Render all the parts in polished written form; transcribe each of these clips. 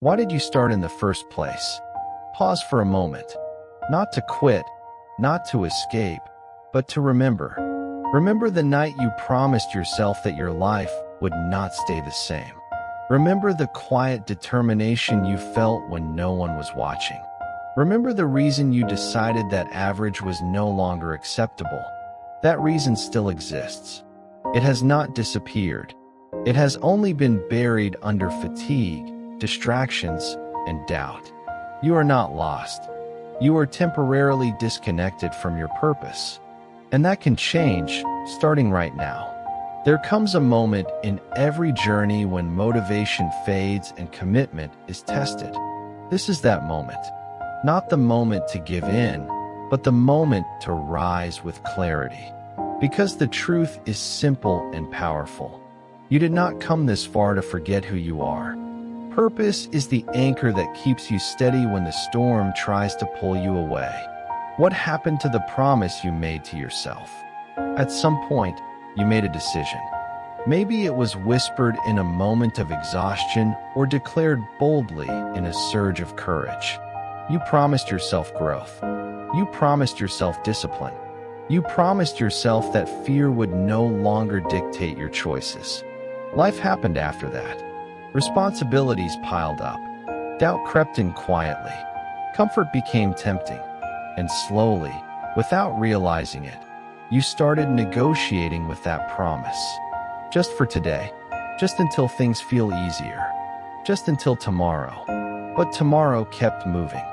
Why did you start in the first place? Pause for a moment. Not to quit, not to escape, but to remember. Remember the night you promised yourself that your life would not stay the same. Remember the quiet determination you felt when no one was watching. Remember the reason you decided that average was no longer acceptable. That reason still exists. It has not disappeared. It has only been buried under fatigue, distractions, and doubt. You are not lost. You are temporarily disconnected from your purpose. And that can change, starting right now. There comes a moment in every journey when motivation fades and commitment is tested. This is that moment. Not the moment to give in, but the moment to rise with clarity. Because the truth is simple and powerful. You did not come this far to forget who you are. Purpose is the anchor that keeps you steady when the storm tries to pull you away. What happened to the promise you made to yourself? At some point, you made a decision. Maybe it was whispered in a moment of exhaustion or declared boldly in a surge of courage. You promised yourself growth. You promised yourself discipline. You promised yourself that fear would no longer dictate your choices. Life happened after that. Responsibilities piled up. Doubt crept in quietly. Comfort became tempting. And slowly, without realizing it, you started negotiating with that promise. Just for today. Just until things feel easier. Just until tomorrow. But tomorrow kept moving.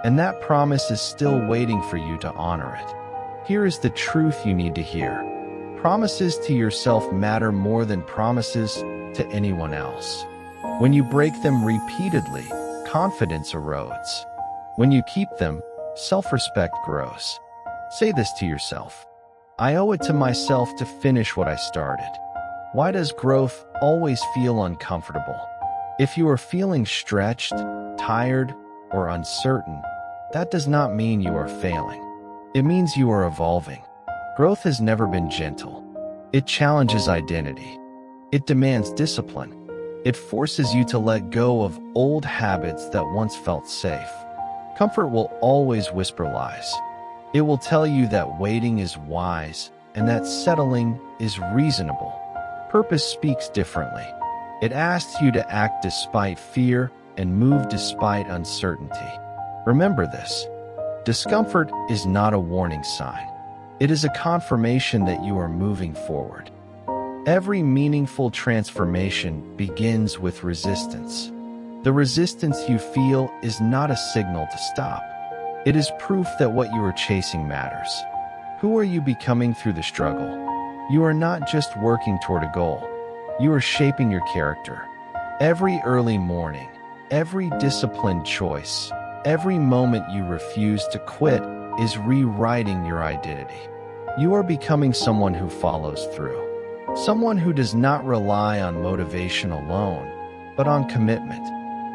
And that promise is still waiting for you to honor it. Here is the truth you need to hear. Promises to yourself matter more than promises to anyone else. When you break them repeatedly, confidence erodes. When you keep them, self-respect grows. Say this to yourself. I owe it to myself to finish what I started. Why does growth always feel uncomfortable? If you are feeling stretched, tired, or uncertain, that does not mean you are failing. It means you are evolving. Growth has never been gentle. It challenges identity. It demands discipline. It forces you to let go of old habits that once felt safe. Comfort will always whisper lies. It will tell you that waiting is wise and that settling is reasonable. Purpose speaks differently. It asks you to act despite fear and move despite uncertainty. Remember this. Discomfort is not a warning sign. It is a confirmation that you are moving forward. Every meaningful transformation begins with resistance. The resistance you feel is not a signal to stop. It is proof that what you are chasing matters. Who are you becoming through the struggle? You are not just working toward a goal. You are shaping your character. Every early morning, every disciplined choice, every moment you refuse to quit is rewriting your identity. You are becoming someone who follows through. Someone who does not rely on motivation alone, but on commitment.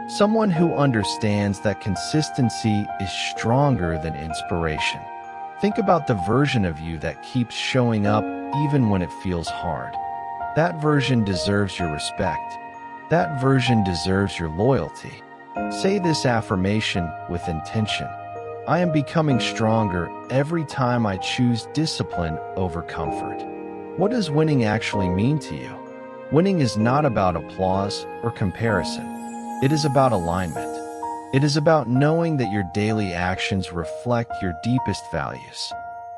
Someone who understands that consistency is stronger than inspiration. Think about the version of you that keeps showing up even when it feels hard. That version deserves your respect. That version deserves your loyalty. Say this affirmation with intention. I am becoming stronger every time I choose discipline over comfort. What does winning actually mean to you? Winning is not about applause or comparison. It is about alignment. It is about knowing that your daily actions reflect your deepest values.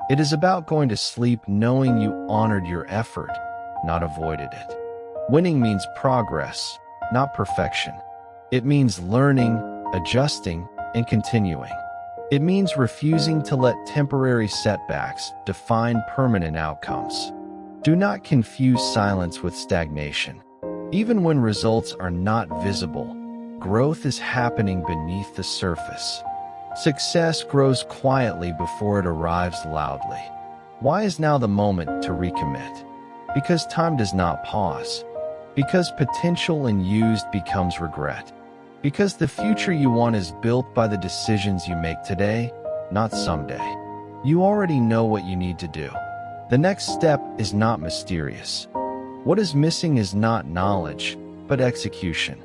It is about going to sleep knowing you honored your effort, not avoided it. Winning means progress, not perfection. It means learning, adjusting, and continuing. It means refusing to let temporary setbacks define permanent outcomes. Do not confuse silence with stagnation. Even when results are not visible, growth is happening beneath the surface. Success grows quietly before it arrives loudly. Why is now the moment to recommit? Because time does not pause. Because potential unused becomes regret. Because the future you want is built by the decisions you make today, not someday. You already know what you need to do. The next step is not mysterious. What is missing is not knowledge, but execution.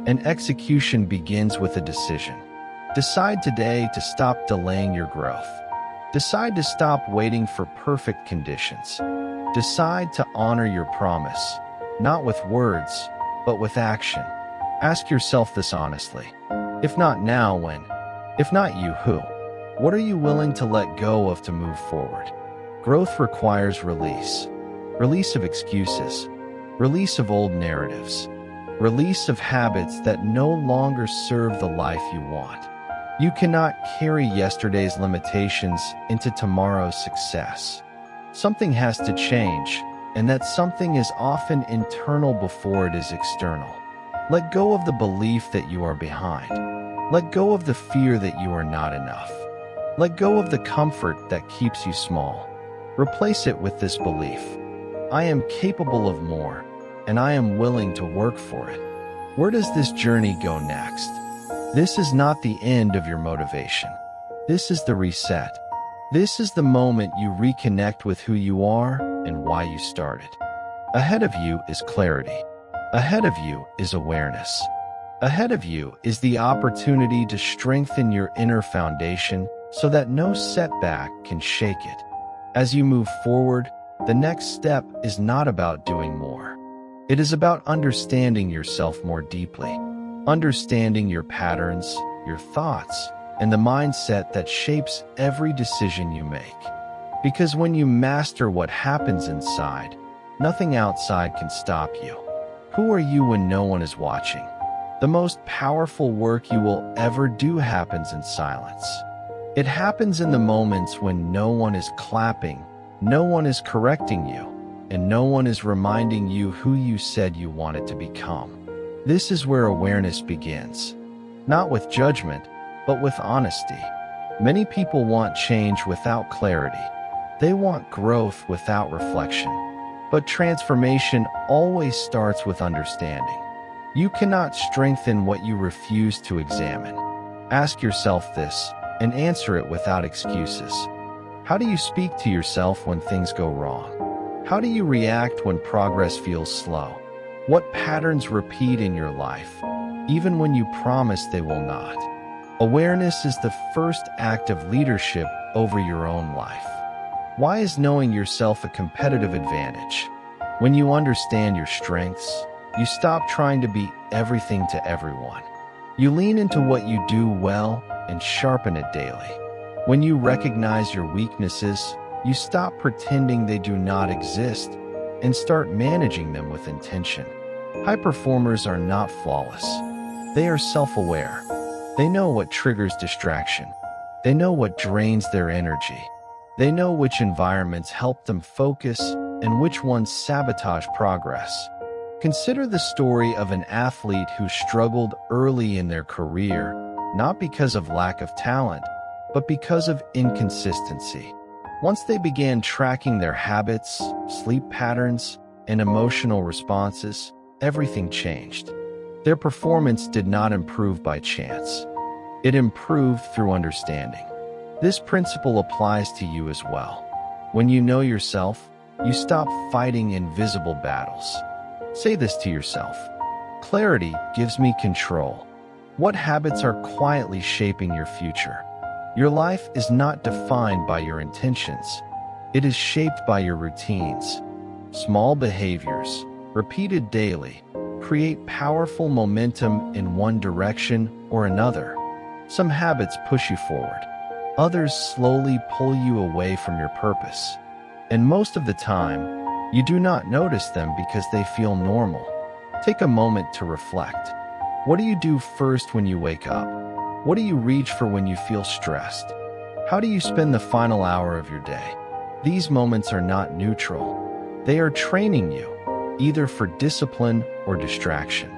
and execution begins with a decision. Decide today to stop delaying your growth. Decide to stop waiting for perfect conditions. Decide to honor your promise, not with words, but with action. Ask yourself this honestly. If not now, when? If not you, who? What are you willing to let go of to move forward? Growth requires release. Release of excuses. Release of old narratives. Release of habits that no longer serve the life you want. You cannot carry yesterday's limitations into tomorrow's success. Something has to change, and that something is often internal before it is external. Let go of the belief that you are behind. Let go of the fear that you are not enough. Let go of the comfort that keeps you small. Replace it with this belief: I am capable of more, and I am willing to work for it. Where does this journey go next? This is not the end of your motivation. This is the reset. This is the moment you reconnect with who you are and why you started. Ahead of you is clarity. Ahead of you is awareness. Ahead of you is the opportunity to strengthen your inner foundation so that no setback can shake it. As you move forward, the next step is not about doing more. It is about understanding yourself more deeply. Understanding your patterns, your thoughts, and the mindset that shapes every decision you make. Because when you master what happens inside, nothing outside can stop you. Who are you when no one is watching? The most powerful work you will ever do happens in silence. It happens in the moments when no one is clapping, no one is correcting you, and no one is reminding you who you said you wanted to become. This is where awareness begins. Not with judgment, but with honesty. Many people want change without clarity. They want growth without reflection. But transformation always starts with understanding. You cannot strengthen what you refuse to examine. Ask yourself this, and answer it without excuses. How do you speak to yourself when things go wrong? How do you react when progress feels slow? What patterns repeat in your life, even when you promise they will not? Awareness is the first act of leadership over your own life. Why is knowing yourself a competitive advantage? When you understand your strengths, you stop trying to be everything to everyone. You lean into what you do well and sharpen it daily. When you recognize your weaknesses, you stop pretending they do not exist and start managing them with intention. High performers are not flawless. They are self-aware. They know what triggers distraction. They know what drains their energy. They know which environments help them focus and which ones sabotage progress. Consider the story of an athlete who struggled early in their career, not because of lack of talent, but because of inconsistency. Once they began tracking their habits, sleep patterns, and emotional responses, everything changed. Their performance did not improve by chance. It improved through understanding. This principle applies to you as well. When you know yourself, you stop fighting invisible battles. Say this to yourself: clarity gives me control. What habits are quietly shaping your future? Your life is not defined by your intentions. It is shaped by your routines. Small behaviors, repeated daily, create powerful momentum in one direction or another. Some habits push you forward. Others slowly pull you away from your purpose. And most of the time, you do not notice them because they feel normal. Take a moment to reflect. What do you do first when you wake up? What do you reach for when you feel stressed? How do you spend the final hour of your day? These moments are not neutral. They are training you, either for discipline or distraction.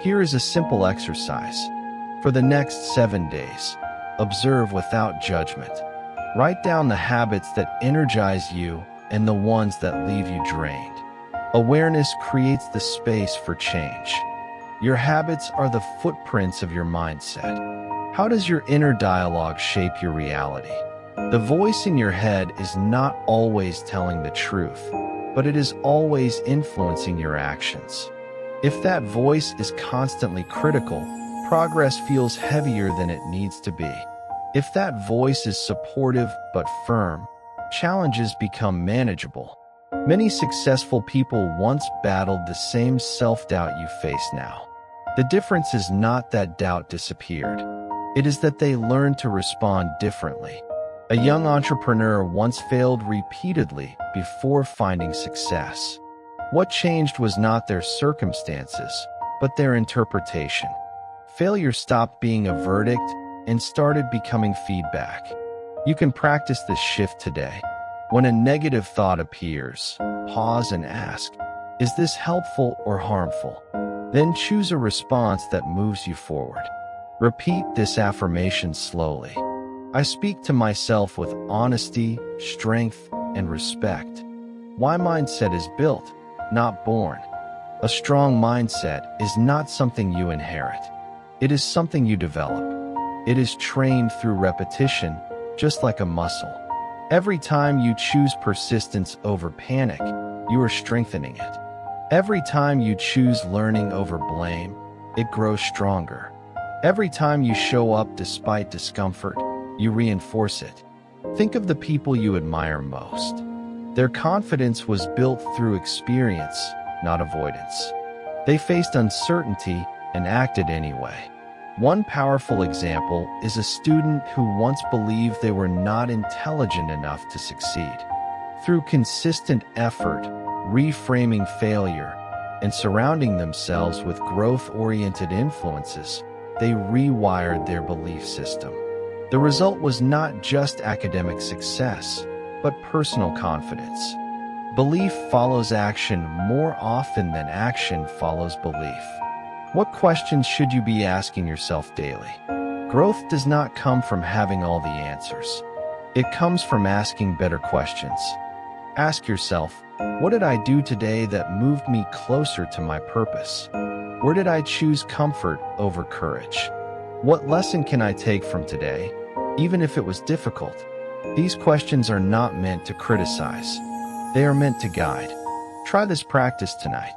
Here is a simple exercise. For the next 7 days, observe without judgment. Write down the habits that energize you and the ones that leave you drained. Awareness creates the space for change. Your habits are the footprints of your mindset. How does your inner dialogue shape your reality? The voice in your head is not always telling the truth, but it is always influencing your actions. If that voice is constantly critical, progress feels heavier than it needs to be. If that voice is supportive but firm, challenges become manageable. Many successful people once battled the same self-doubt you face now. The difference is not that doubt disappeared. It is that they learned to respond differently. A young entrepreneur once failed repeatedly before finding success. What changed was not their circumstances, but their interpretation. Failure stopped being a verdict and started becoming feedback. You can practice this shift today. When a negative thought appears, pause and ask, is this helpful or harmful? Then choose a response that moves you forward. Repeat this affirmation slowly. I speak to myself with honesty, strength, and respect. My mindset is built, not born. A strong mindset is not something you inherit. It is something you develop. It is trained through repetition, just like a muscle. Every time you choose persistence over panic, you are strengthening it. Every time you choose learning over blame, it grows stronger. Every time you show up despite discomfort, you reinforce it. Think of the people you admire most. Their confidence was built through experience, not avoidance. They faced uncertainty and acted anyway. One powerful example is a student who once believed they were not intelligent enough to succeed. Through consistent effort, reframing failure, and surrounding themselves with growth-oriented influences, they rewired their belief system. The result was not just academic success, but personal confidence. Belief follows action more often than action follows belief. What questions should you be asking yourself daily? Growth does not come from having all the answers. It comes from asking better questions. Ask yourself, what did I do today that moved me closer to my purpose? Where did I choose comfort over courage? What lesson can I take from today, even if it was difficult? These questions are not meant to criticize. They are meant to guide. Try this practice tonight.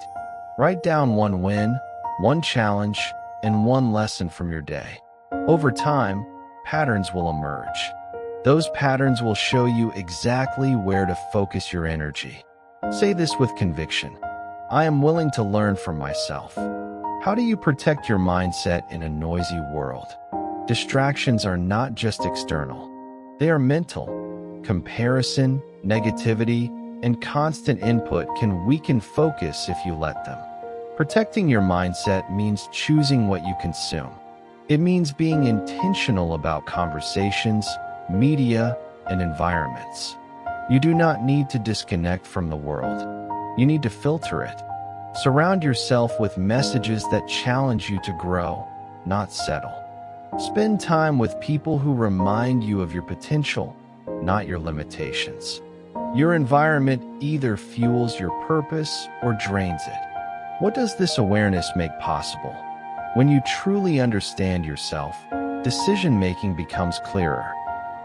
Write down one win, one challenge, and one lesson from your day. Over time, patterns will emerge. Those patterns will show you exactly where to focus your energy. Say this with conviction. I am willing to learn from myself. How do you protect your mindset in a noisy world? Distractions are not just external. They are mental. Comparison, negativity, and constant input can weaken focus if you let them. Protecting your mindset means choosing what you consume. It means being intentional about conversations, media, and environments. You do not need to disconnect from the world. You need to filter it. Surround yourself with messages that challenge you to grow, not settle. Spend time with people who remind you of your potential, not your limitations. Your environment either fuels your purpose or drains it. What does this awareness make possible? When you truly understand yourself, decision-making becomes clearer.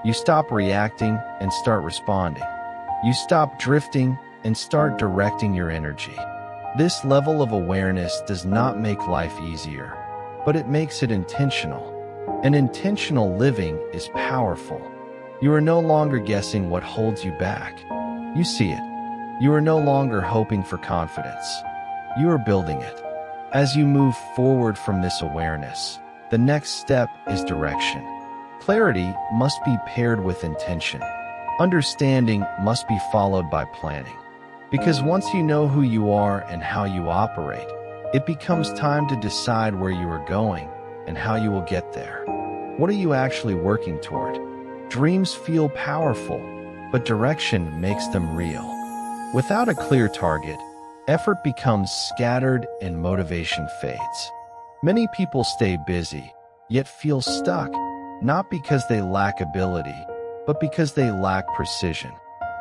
You stop reacting and start responding. You stop drifting and start directing your energy. This level of awareness does not make life easier, but it makes it intentional. And intentional living is powerful. You are no longer guessing what holds you back. You see it. You are no longer hoping for confidence. You are building it. As you move forward from this awareness, the next step is direction. Clarity must be paired with intention. Understanding must be followed by planning. Because once you know who you are and how you operate, it becomes time to decide where you are going and how you will get there. What are you actually working toward? Dreams feel powerful, but direction makes them real. Without a clear target, effort becomes scattered and motivation fades. Many people stay busy, yet feel stuck, not because they lack ability, but because they lack precision.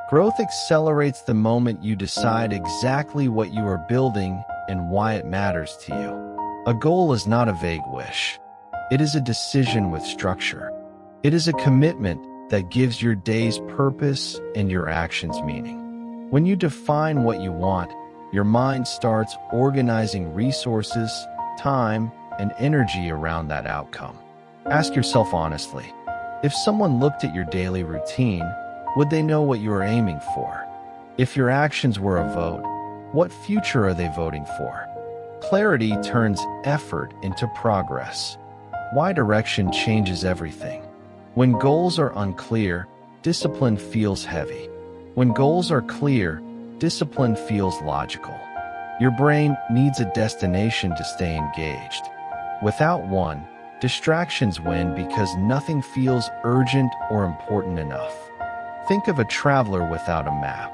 Growth accelerates the moment you decide exactly what you are building and why it matters to you. A goal is not a vague wish. It is a decision with structure. It is a commitment that gives your days purpose and your actions meaning. When you define what you want, Your mind starts organizing resources, time, and energy around that outcome. Ask yourself honestly, if someone looked at your daily routine, would they know what you are aiming for? If your actions were a vote, what future are they voting for? Clarity turns effort into progress. Why direction changes everything. When goals are unclear, discipline feels heavy. When goals are clear, discipline feels logical. Your brain needs a destination to stay engaged. Without one, distractions win because nothing feels urgent or important enough. Think of a traveler without a map.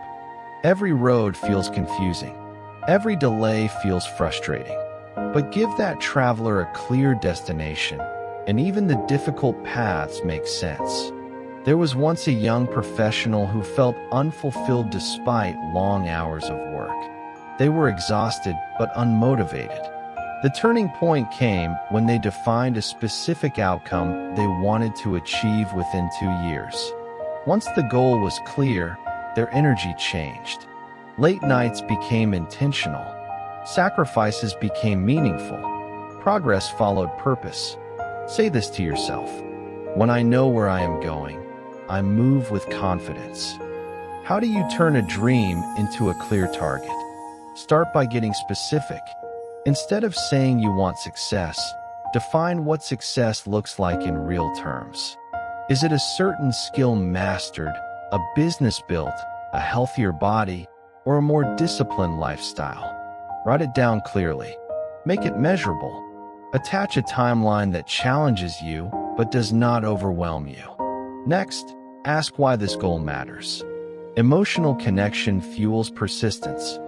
Every road feels confusing. Every delay feels frustrating. But give that traveler a clear destination, and even the difficult paths make sense. There was once a young professional who felt unfulfilled despite long hours of work. They were exhausted but unmotivated. The turning point came when they defined a specific outcome they wanted to achieve within 2 years. Once the goal was clear, their energy changed. Late nights became intentional. Sacrifices became meaningful. Progress followed purpose. Say this to yourself. When I know where I am going, I move with confidence. How do you turn a dream into a clear target? Start by getting specific. Instead of saying you want success, define what success looks like in real terms. Is it a certain skill mastered, a business built, a healthier body, or a more disciplined lifestyle? Write it down clearly. Make it measurable. Attach a timeline that challenges you but does not overwhelm you. Next, ask why this goal matters. Emotional connection fuels persistence.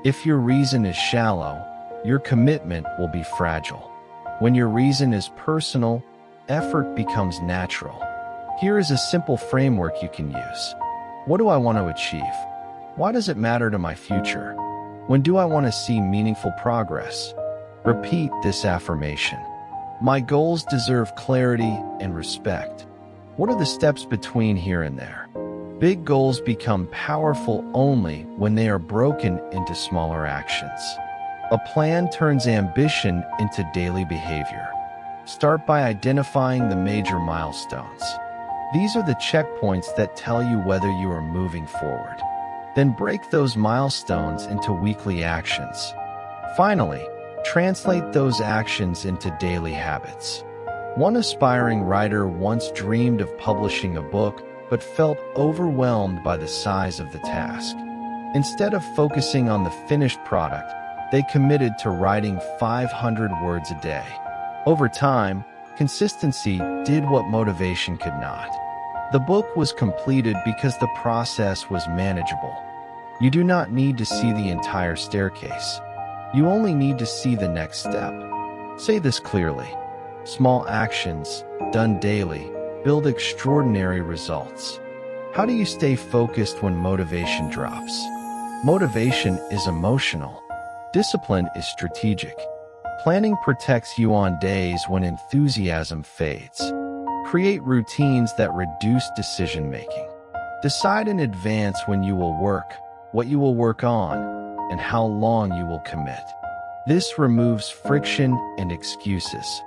If your reason is shallow, your commitment will be fragile. When your reason is personal, effort becomes natural. Here is a simple framework you can use. What do I want to achieve? Why does it matter to my future? When do I want to see meaningful progress? Repeat this affirmation. My goals deserve clarity and respect. What are the steps between here and there? Big goals become powerful only when they are broken into smaller actions. A plan turns ambition into daily behavior. Start by identifying the major milestones. These are the checkpoints that tell you whether you are moving forward. Then break those milestones into weekly actions. Finally, translate those actions into daily habits. One aspiring writer once dreamed of publishing a book, but felt overwhelmed by the size of the task. Instead of focusing on the finished product, they committed to writing 500 words a day. Over time, consistency did what motivation could not. The book was completed because the process was manageable. You do not need to see the entire staircase. You only need to see the next step. Say this clearly. Small actions, done daily, build extraordinary results. How do you stay focused when motivation drops? Motivation is emotional. Discipline is strategic. Planning protects you on days when enthusiasm fades. Create routines that reduce decision-making. Decide in advance when you will work, what you will work on, and how long you will commit. This removes friction and excuses.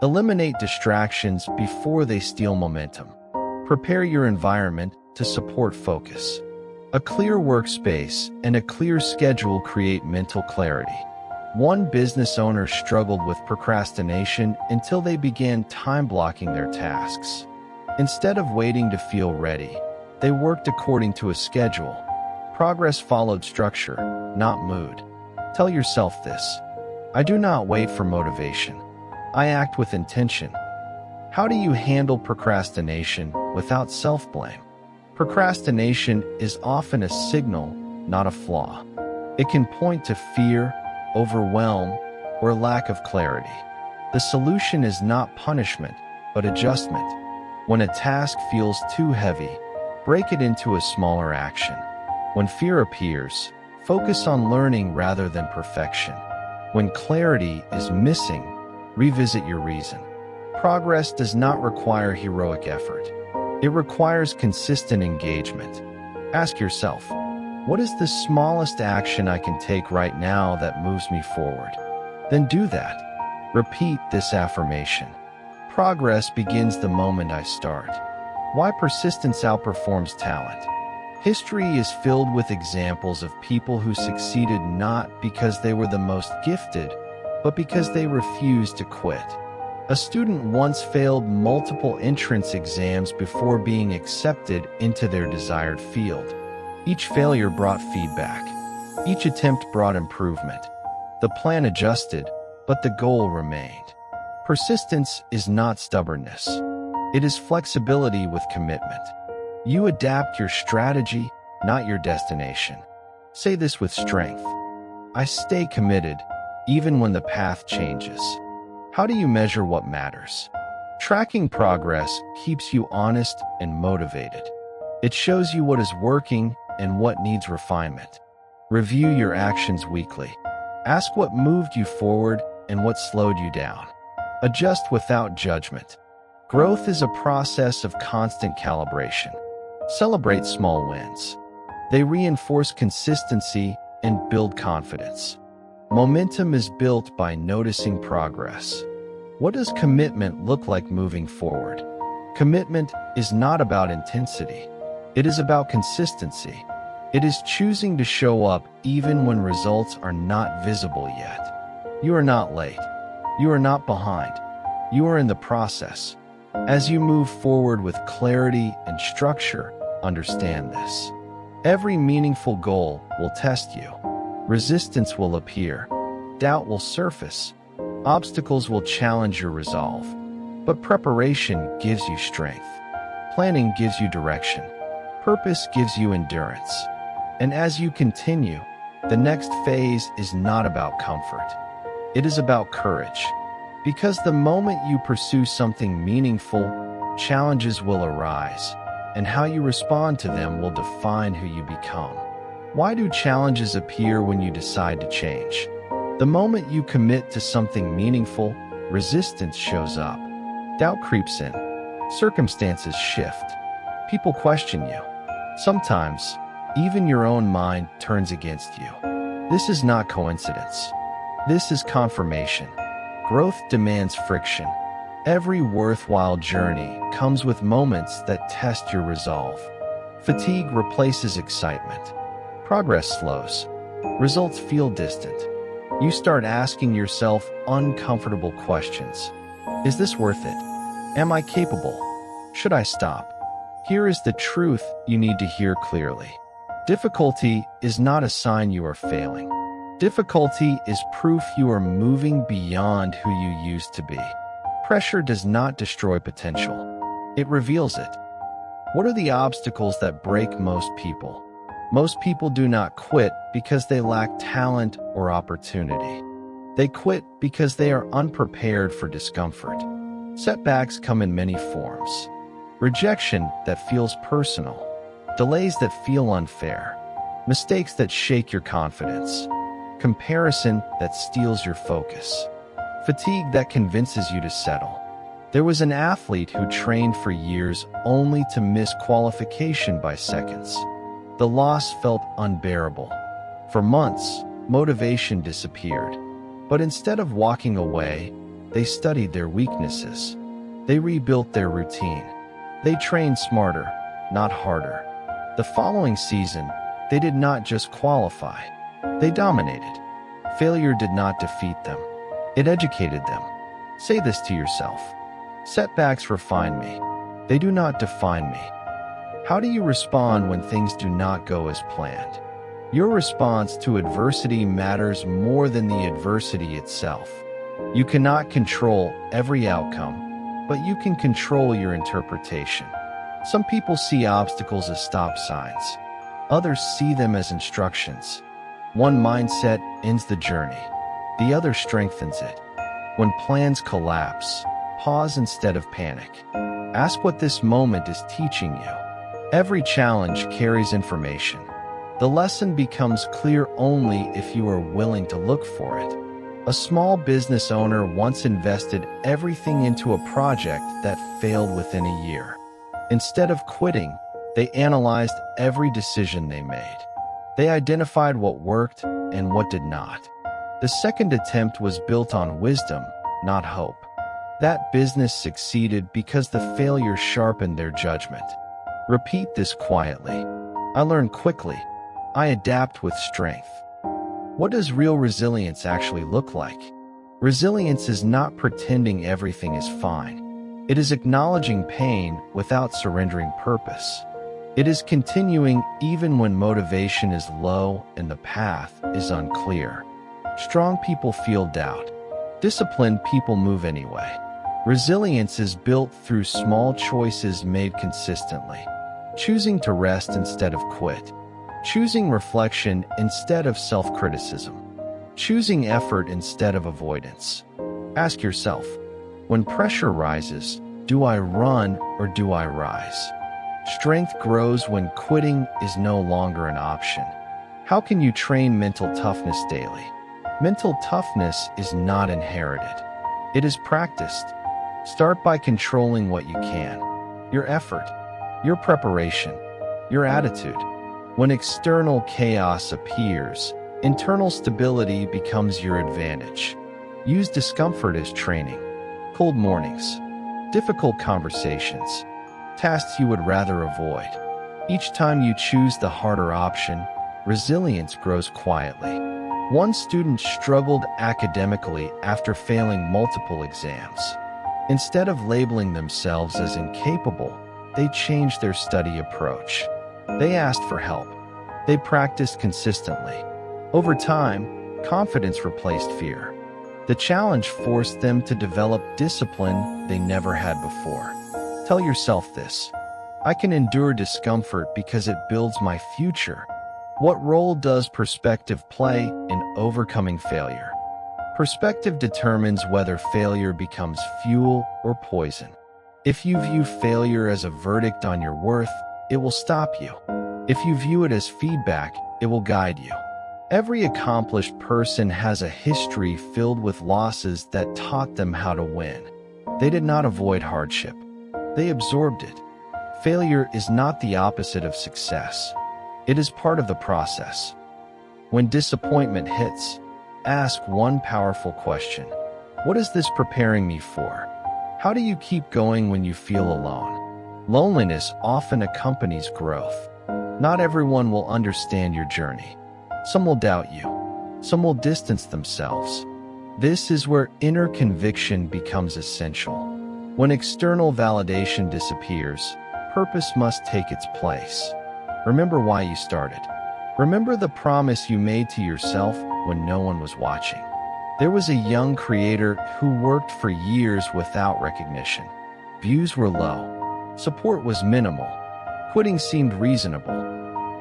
Eliminate distractions before they steal momentum. Prepare your environment to support focus. A clear workspace and a clear schedule create mental clarity. One business owner struggled with procrastination until they began time-blocking their tasks. Instead of waiting to feel ready, they worked according to a schedule. Progress followed structure, not mood. Tell yourself this. I do not wait for motivation. I act with intention. How do you handle procrastination without self-blame? Procrastination is often a signal, not a flaw. It can point to fear, overwhelm, or lack of clarity. The solution is not punishment, but adjustment. When a task feels too heavy, break it into a smaller action. When fear appears, focus on learning rather than perfection. When clarity is missing, revisit your reason. Progress does not require heroic effort. It requires consistent engagement. Ask yourself, What is the smallest action I can take right now that moves me forward? Then do that. Repeat this affirmation. Progress begins the moment I start. Why persistence outperforms talent. History is filled with examples of people who succeeded not because they were the most gifted, but because they refused to quit. A student once failed multiple entrance exams before being accepted into their desired field. Each failure brought feedback. Each attempt brought improvement. The plan adjusted, but the goal remained. Persistence is not stubbornness. It is flexibility with commitment. You adapt your strategy, not your destination. Say this with strength. I stay committed, even when the path changes. How do you measure what matters? Tracking progress keeps you honest and motivated. It shows you what is working and what needs refinement. Review your actions weekly. Ask what moved you forward and what slowed you down. Adjust without judgment. Growth is a process of constant calibration. Celebrate small wins. They reinforce consistency and build confidence. Momentum is built by noticing progress. What does commitment look like moving forward? Commitment is not about intensity. It is about consistency. It is choosing to show up even when results are not visible yet. You are not late. You are not behind. You are in the process. As you move forward with clarity and structure, understand this. Every meaningful goal will test you. Resistance will appear. Doubt will surface. Obstacles will challenge your resolve. But preparation gives you strength. Planning gives you direction. Purpose gives you endurance. And as you continue, the next phase is not about comfort. It is about courage. Because the moment you pursue something meaningful, challenges will arise, and how you respond to them will define who you become. Why do challenges appear when you decide to change? The moment you commit to something meaningful, resistance shows up. Doubt creeps in. Circumstances shift. People question you. Sometimes, even your own mind turns against you. This is not coincidence. This is confirmation. Growth demands friction. Every worthwhile journey comes with moments that test your resolve. Fatigue replaces excitement. Progress slows. Results feel distant. You start asking yourself uncomfortable questions. Is this worth it? Am I capable? Should I stop? Here is the truth you need to hear clearly. Difficulty is not a sign you are failing. Difficulty is proof you are moving beyond who you used to be. Pressure does not destroy potential. It reveals it. What are the obstacles that break most people? Most people do not quit because they lack talent or opportunity. They quit because they are unprepared for discomfort. Setbacks come in many forms. Rejection that feels personal. Delays that feel unfair. Mistakes that shake your confidence. Comparison that steals your focus. Fatigue that convinces you to settle. There was an athlete who trained for years only to miss qualification by seconds. The loss felt unbearable. For months, motivation disappeared. But instead of walking away, they studied their weaknesses. They rebuilt their routine. They trained smarter, not harder. The following season, they did not just qualify. They dominated. Failure did not defeat them. It educated them. Say this to yourself. Setbacks refine me. They do not define me. How do you respond when things do not go as planned? Your response to adversity matters more than the adversity itself. You cannot control every outcome, but you can control your interpretation. Some people see obstacles as stop signs. Others see them as instructions. One mindset ends the journey. The other strengthens it. When plans collapse, pause instead of panic. Ask what this moment is teaching you. Every challenge carries information. The lesson becomes clear only if you are willing to look for it. A small business owner once invested everything into a project that failed within a year. Instead of quitting, they analyzed every decision they made. They identified what worked and what did not. The second attempt was built on wisdom, not hope. That business succeeded because the failure sharpened their judgment. Repeat this quietly. I learn quickly. I adapt with strength. What does real resilience actually look like? Resilience is not pretending everything is fine. It is acknowledging pain without surrendering purpose. It is continuing even when motivation is low and the path is unclear. Strong people feel doubt. Disciplined people move anyway. Resilience is built through small choices made consistently. Choosing to rest instead of quit. Choosing reflection instead of self-criticism. Choosing effort instead of avoidance. Ask yourself, when pressure rises, do I run or do I rise? Strength grows when quitting is no longer an option. How can you train mental toughness daily? Mental toughness is not inherited. It is practiced. Start by controlling what you can. Your effort, your preparation, your attitude. When external chaos appears, internal stability becomes your advantage. Use discomfort as training. Cold mornings, difficult conversations, tasks you would rather avoid. Each time you choose the harder option, resilience grows quietly. One student struggled academically after failing multiple exams. Instead of labeling themselves as incapable, they changed their study approach. They asked for help. They practiced consistently. Over time, confidence replaced fear. The challenge forced them to develop discipline they never had before. Tell yourself this: I can endure discomfort because it builds my future. What role does perspective play in overcoming failure? Perspective determines whether failure becomes fuel or poison. If you view failure as a verdict on your worth, it will stop you. If you view it as feedback, it will guide you. Every accomplished person has a history filled with losses that taught them how to win. They did not avoid hardship. They absorbed it. Failure is not the opposite of success. It is part of the process. When disappointment hits, ask one powerful question. What is this preparing me for? How do you keep going when you feel alone? Loneliness often accompanies growth. Not everyone will understand your journey. Some will doubt you. Some will distance themselves. This is where inner conviction becomes essential. When external validation disappears, purpose must take its place. Remember why you started. Remember the promise you made to yourself when no one was watching. There was a young creator who worked for years without recognition. Views were low. Support was minimal. Quitting seemed reasonable.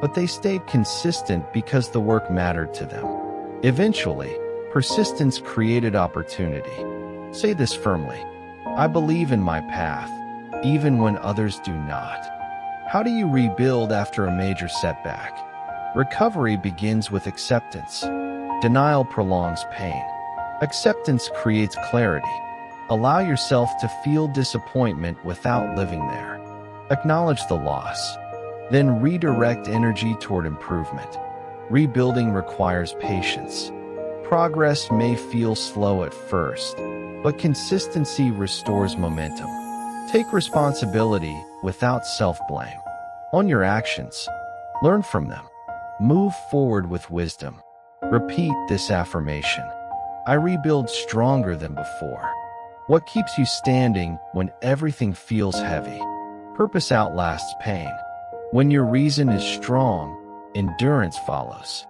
But they stayed consistent because the work mattered to them. Eventually, persistence created opportunity. Say this firmly: I believe in my path, even when others do not. How do you rebuild after a major setback? Recovery begins with acceptance. Denial prolongs pain. Acceptance creates clarity. Allow yourself to feel disappointment without living there. Acknowledge the loss. Then redirect energy toward improvement. Rebuilding requires patience. Progress may feel slow at first, but consistency restores momentum. Take responsibility without self-blame. Own your actions. Learn from them. Move forward with wisdom. Repeat this affirmation: I rebuild stronger than before. What keeps you standing when everything feels heavy? Purpose outlasts pain. When your reason is strong, endurance follows.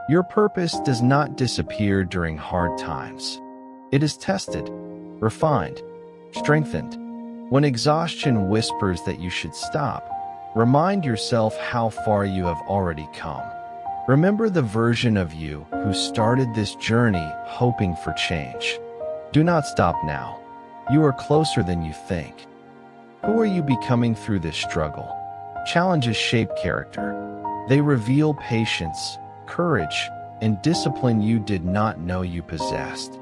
Your purpose does not disappear during hard times. It is tested, refined, strengthened. When exhaustion whispers that you should stop, remind yourself how far you have already come. Remember the version of you who started this journey hoping for change. Do not stop now. You are closer than you think. Who are you becoming through this struggle? Challenges shape character. They reveal patience, courage, and discipline you did not know you possessed.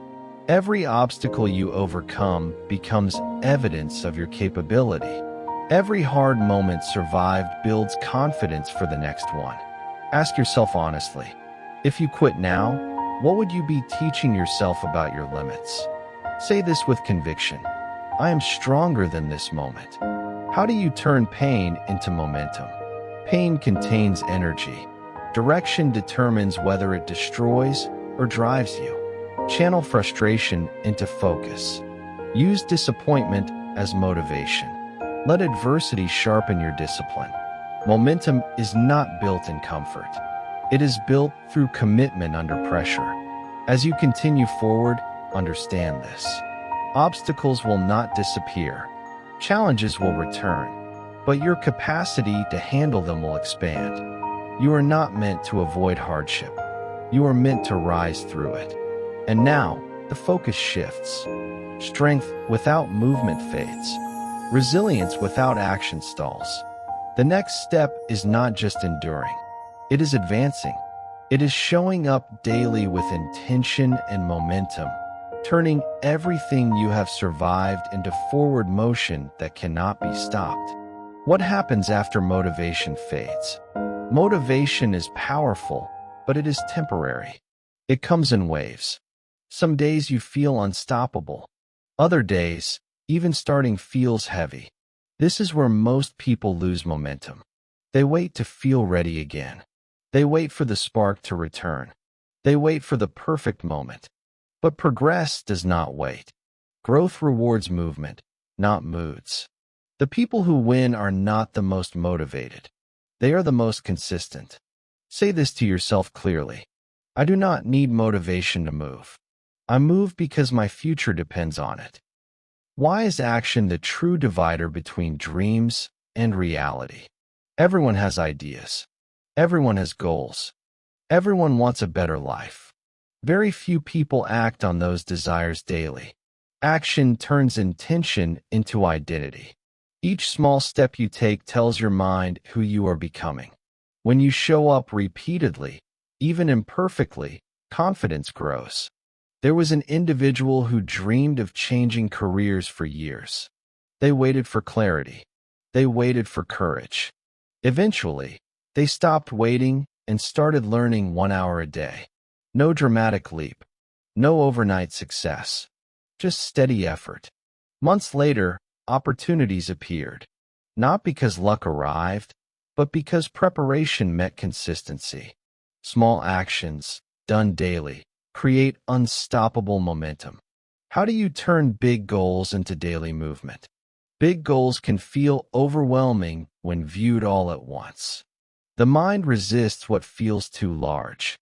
Every obstacle you overcome becomes evidence of your capability. Every hard moment survived builds confidence for the next one. Ask yourself honestly, if you quit now, what would you be teaching yourself about your limits? Say this with conviction. I am stronger than this moment. How do you turn pain into momentum? Pain contains energy. Direction determines whether it destroys or drives you. Channel frustration into focus. Use disappointment as motivation. Let adversity sharpen your discipline. Momentum is not built in comfort. It is built through commitment under pressure. As you continue forward, understand this. Obstacles will not disappear. Challenges will return, but your capacity to handle them will expand. You are not meant to avoid hardship. You are meant to rise through it. And now, the focus shifts. Strength without movement fades. Resilience without action stalls. The next step is not just enduring. It is advancing. It is showing up daily with intention and momentum, turning everything you have survived into forward motion that cannot be stopped. What happens after motivation fades? Motivation is powerful, but it is temporary. It comes in waves. Some days you feel unstoppable. Other days, even starting feels heavy. This is where most people lose momentum. They wait to feel ready again. They wait for the spark to return. They wait for the perfect moment. But progress does not wait. Growth rewards movement, not moods. The people who win are not the most motivated. They are the most consistent. Say this to yourself clearly. I do not need motivation to move. I move because my future depends on it. Why is action the true divider between dreams and reality? Everyone has ideas. Everyone has goals. Everyone wants a better life. Very few people act on those desires daily. Action turns intention into identity. Each small step you take tells your mind who you are becoming. When you show up repeatedly, even imperfectly, confidence grows. There was an individual who dreamed of changing careers for years. They waited for clarity. They waited for courage. Eventually, they stopped waiting and started learning 1 hour a day. No dramatic leap. No overnight success. Just steady effort. Months later, opportunities appeared. Not because luck arrived, but because preparation met consistency. Small actions, done daily, create unstoppable momentum. How do you turn big goals into daily movement? Big goals can feel overwhelming when viewed all at once. The mind resists what feels too large.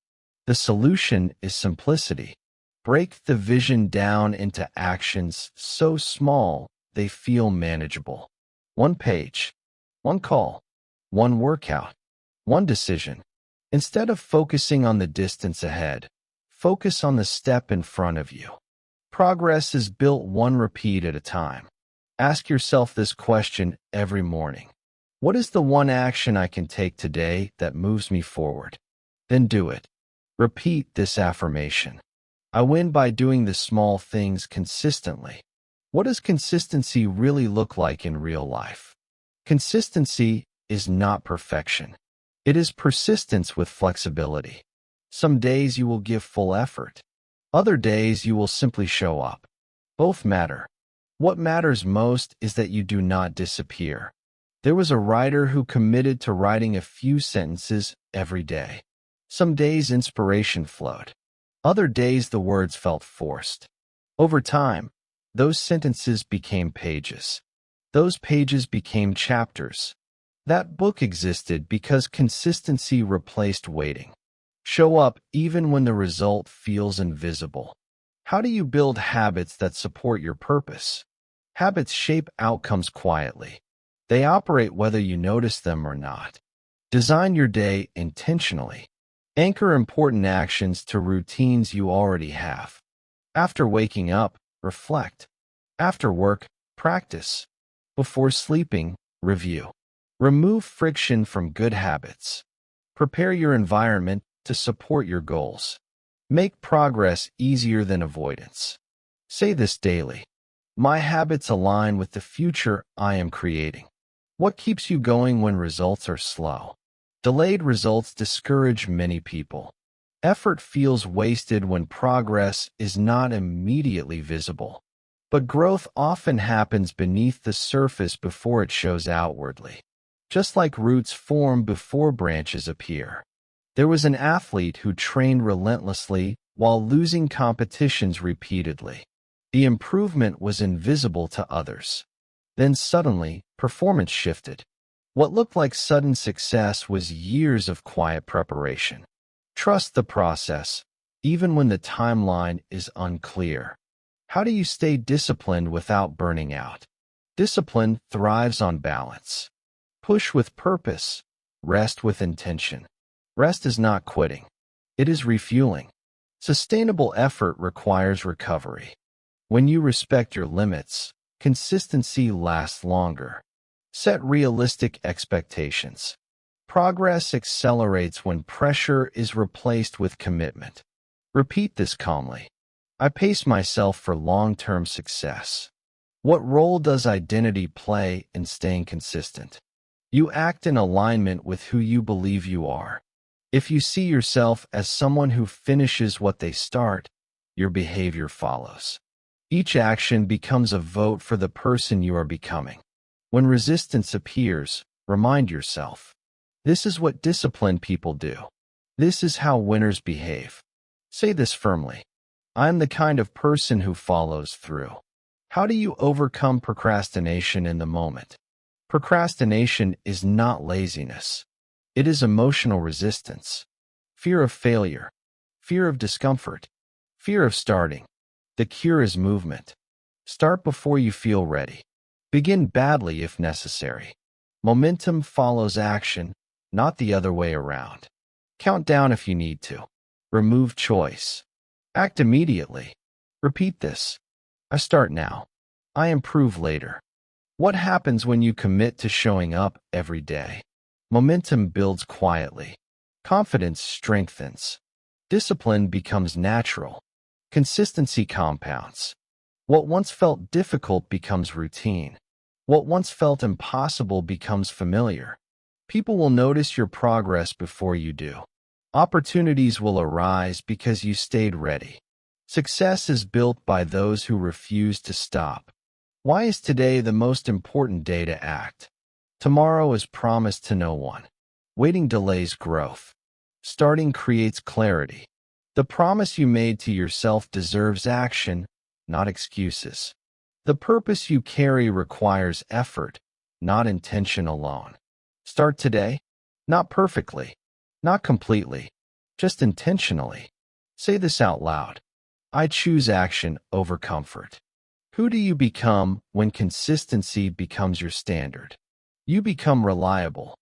The solution is simplicity. Break the vision down into actions so small they feel manageable. 1 page, 1 call, 1 workout, 1 decision. Instead of focusing on the distance ahead, focus on the step in front of you. Progress is built 1 repeat at a time. Ask yourself this question every morning. What is the 1 action I can take today that moves me forward? Then do it. Repeat this affirmation. I win by doing the small things consistently. What does consistency really look like in real life? Consistency is not perfection. It is persistence with flexibility. Some days you will give full effort. Other days you will simply show up. Both matter. What matters most is that you do not disappear. There was a writer who committed to writing a few sentences every day. Some days inspiration flowed. Other days the words felt forced. Over time, those sentences became pages. Those pages became chapters. That book existed because consistency replaced waiting. Show up even when the result feels invisible. How do you build habits that support your purpose? Habits shape outcomes quietly. They operate whether you notice them or not. Design your day intentionally. Anchor important actions to routines you already have. After waking up, reflect. After work, practice. Before sleeping, review. Remove friction from good habits. Prepare your environment to support your goals. Make progress easier than avoidance. Say this daily. My habits align with the future I am creating. What keeps you going when results are slow? Delayed results discourage many people. Effort feels wasted when progress is not immediately visible. But growth often happens beneath the surface before it shows outwardly. Just like roots form before branches appear. There was an athlete who trained relentlessly while losing competitions repeatedly. The improvement was invisible to others. Then suddenly, performance shifted. What looked like sudden success was years of quiet preparation. Trust the process, even when the timeline is unclear. How do you stay disciplined without burning out? Discipline thrives on balance. Push with purpose, rest with intention. Rest is not quitting. It is refueling. Sustainable effort requires recovery. When you respect your limits, consistency lasts longer. Set realistic expectations. Progress accelerates when pressure is replaced with commitment. Repeat this calmly. I pace myself for long-term success. What role does identity play in staying consistent? You act in alignment with who you believe you are. If you see yourself as someone who finishes what they start, your behavior follows. Each action becomes a vote for the person you are becoming. When resistance appears, remind yourself. This is what disciplined people do. This is how winners behave. Say this firmly. I am the kind of person who follows through. How do you overcome procrastination in the moment? Procrastination is not laziness. It is emotional resistance. Fear of failure. Fear of discomfort. Fear of starting. The cure is movement. Start before you feel ready. Begin badly if necessary. Momentum follows action, not the other way around. Count down if you need to. Remove choice. Act immediately. Repeat this. I start now. I improve later. What happens when you commit to showing up every day? Momentum builds quietly. Confidence strengthens. Discipline becomes natural. Consistency compounds. What once felt difficult becomes routine. What once felt impossible becomes familiar. People will notice your progress before you do. Opportunities will arise because you stayed ready. Success is built by those who refuse to stop. Why is today the most important day to act? Tomorrow is promised to no one. Waiting delays growth. Starting creates clarity. The promise you made to yourself deserves action, not excuses. The purpose you carry requires effort, not intention alone. Start today, not perfectly, not completely, just intentionally. Say this out loud. I choose action over comfort. Who do you become when consistency becomes your standard? You become reliable,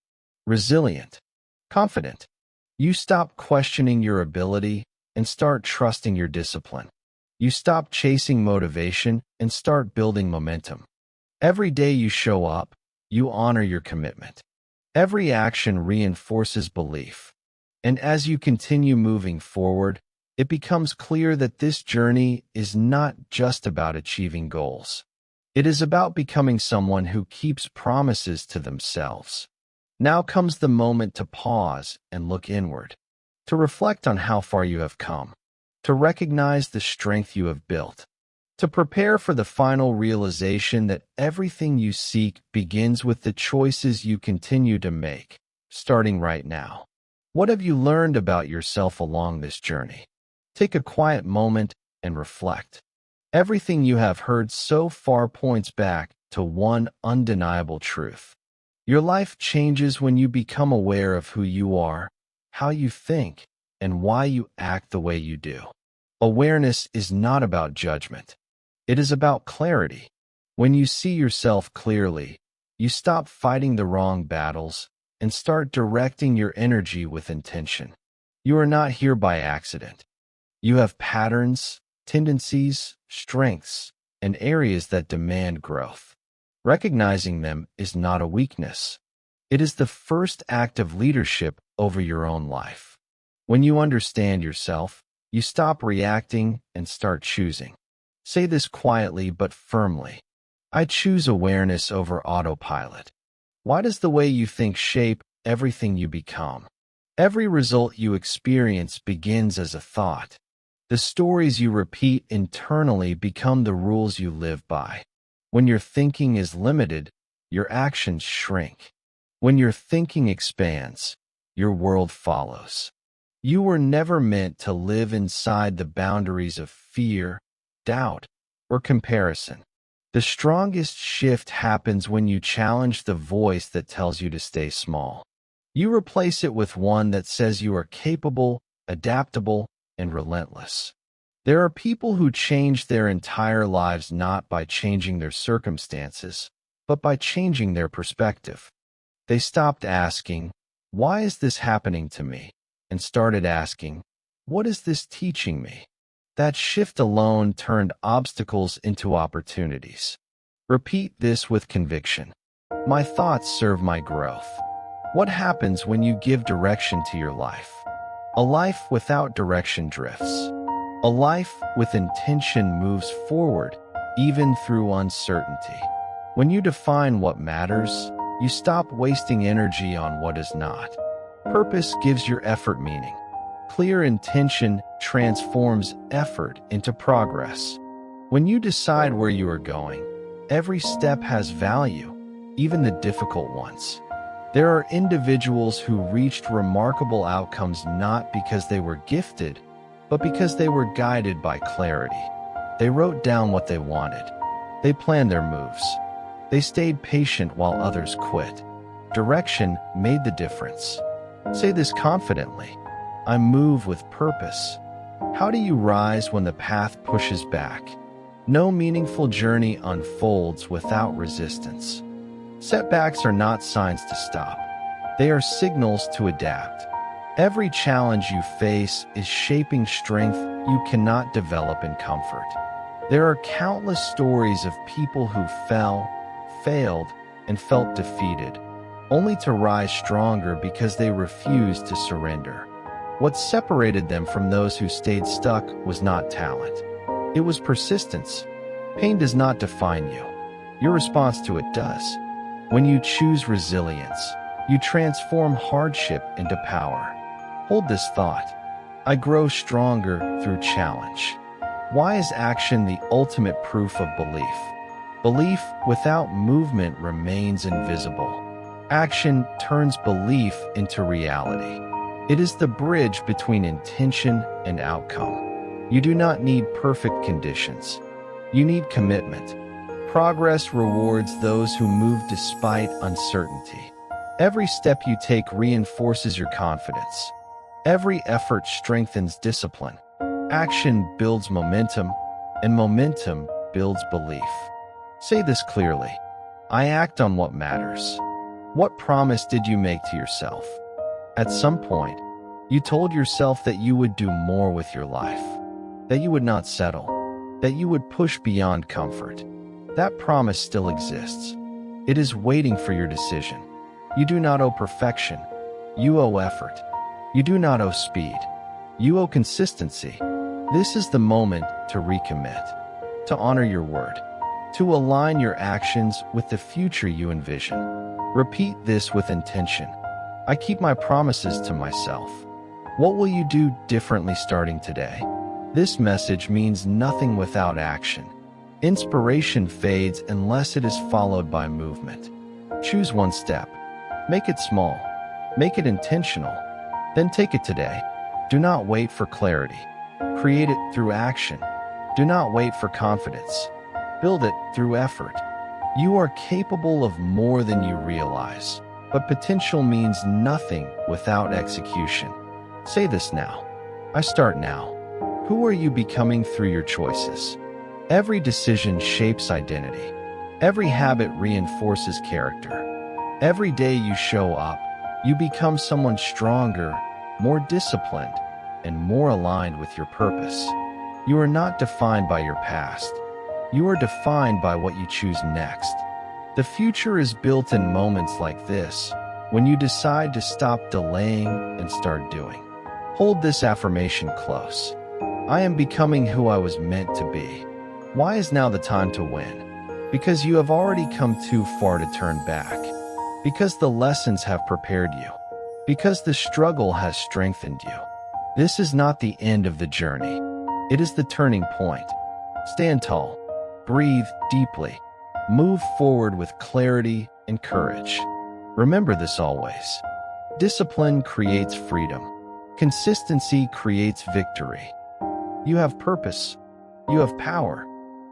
resilient, confident. You stop questioning your ability and start trusting your discipline. You stop chasing motivation and start building momentum. Every day you show up, you honor your commitment. Every action reinforces belief. And as you continue moving forward, it becomes clear that this journey is not just about achieving goals. It is about becoming someone who keeps promises to themselves. Now comes the moment to pause and look inward, to reflect on how far you have come, to recognize the strength you have built, to prepare for the final realization that everything you seek begins with the choices you continue to make, starting right now. What have you learned about yourself along this journey? Take a quiet moment and reflect. Everything you have heard so far points back to one undeniable truth. Your life changes when you become aware of who you are, how you think, and why you act the way you do. Awareness is not about judgment. It is about clarity. When you see yourself clearly, you stop fighting the wrong battles and start directing your energy with intention. You are not here by accident. You have patterns, tendencies, strengths, and areas that demand growth. Recognizing them is not a weakness. It is the first act of leadership over your own life. When you understand yourself, you stop reacting and start choosing. Say this quietly but firmly. I choose awareness over autopilot. Why does the way you think shape everything you become. Every result you experience begins as a thought. The stories you repeat internally become the rules you live by. When your thinking is limited, your actions shrink. When your thinking expands, your world follows. You were never meant to live inside the boundaries of fear, doubt, or comparison. The strongest shift happens when you challenge the voice that tells you to stay small. You replace it with one that says you are capable, adaptable, and relentless. There are people who change their entire lives not by changing their circumstances, but by changing their perspective. They stopped asking, "Why is this happening to me?" and started asking, "What is this teaching me?" That shift alone turned obstacles into opportunities. Repeat this with conviction. My thoughts serve my growth. What happens when you give direction to your life? A life without direction drifts. A life with intention moves forward, even through uncertainty. When you define what matters, you stop wasting energy on what is not. Purpose gives your effort meaning. Clear intention transforms effort into progress. When you decide where you are going, every step has value, even the difficult ones. There are individuals who reached remarkable outcomes not because they were gifted, but because they were guided by clarity. They wrote down what they wanted. They planned their moves. They stayed patient while others quit. Direction made the difference. Say this confidently. I move with purpose. How do you rise when the path pushes back? No meaningful journey unfolds without resistance. Setbacks are not signs to stop. They are signals to adapt. Every challenge you face is shaping strength you cannot develop in comfort. There are countless stories of people who fell, failed, and felt defeated, only to rise stronger because they refused to surrender. What separated them from those who stayed stuck was not talent. It was persistence. Pain does not define you. Your response to it does. When you choose resilience, you transform hardship into power. Hold this thought. I grow stronger through challenge. Why is action the ultimate proof of belief? Belief without movement remains invisible. Action turns belief into reality. It is the bridge between intention and outcome. You do not need perfect conditions. You need commitment. Progress rewards those who move despite uncertainty. Every step you take reinforces your confidence. Every effort strengthens discipline. Action builds momentum, and momentum builds belief. Say this clearly. I act on what matters. What promise did you make to yourself? At some point, you told yourself that you would do more with your life, that you would not settle, that you would push beyond comfort. That promise still exists. It is waiting for your decision. You do not owe perfection. You owe effort. You do not owe speed. You owe consistency. This is the moment to recommit, to honor your word, to align your actions with the future you envision. Repeat this with intention. I keep my promises to myself. What will you do differently starting today? This message means nothing without action. Inspiration fades unless it is followed by movement. Choose one step. Make it small. Make it intentional. Then take it today. Do not wait for clarity. Create it through action. Do not wait for confidence. Build it through effort. You are capable of more than you realize, but potential means nothing without execution. Say this now. I start now. Who are you becoming through your choices? Every decision shapes identity. Every habit reinforces character. Every day you show up, you become someone stronger, more disciplined, and more aligned with your purpose. You are not defined by your past. You are defined by what you choose next. The future is built in moments like this, when you decide to stop delaying and start doing. Hold this affirmation close. I am becoming who I was meant to be. Why is now the time to win? Because you have already come too far to turn back. because the lessons have prepared you, because the struggle has strengthened you. This is not the end of the journey. It is the turning point. Stand tall, breathe deeply, move forward with clarity and courage. Remember this always. Discipline creates freedom. Consistency creates victory. You have purpose. You have power.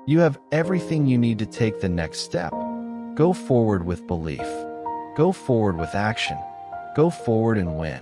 You have everything you need to take the next step. Go forward with belief. Go forward with action. Go forward and win.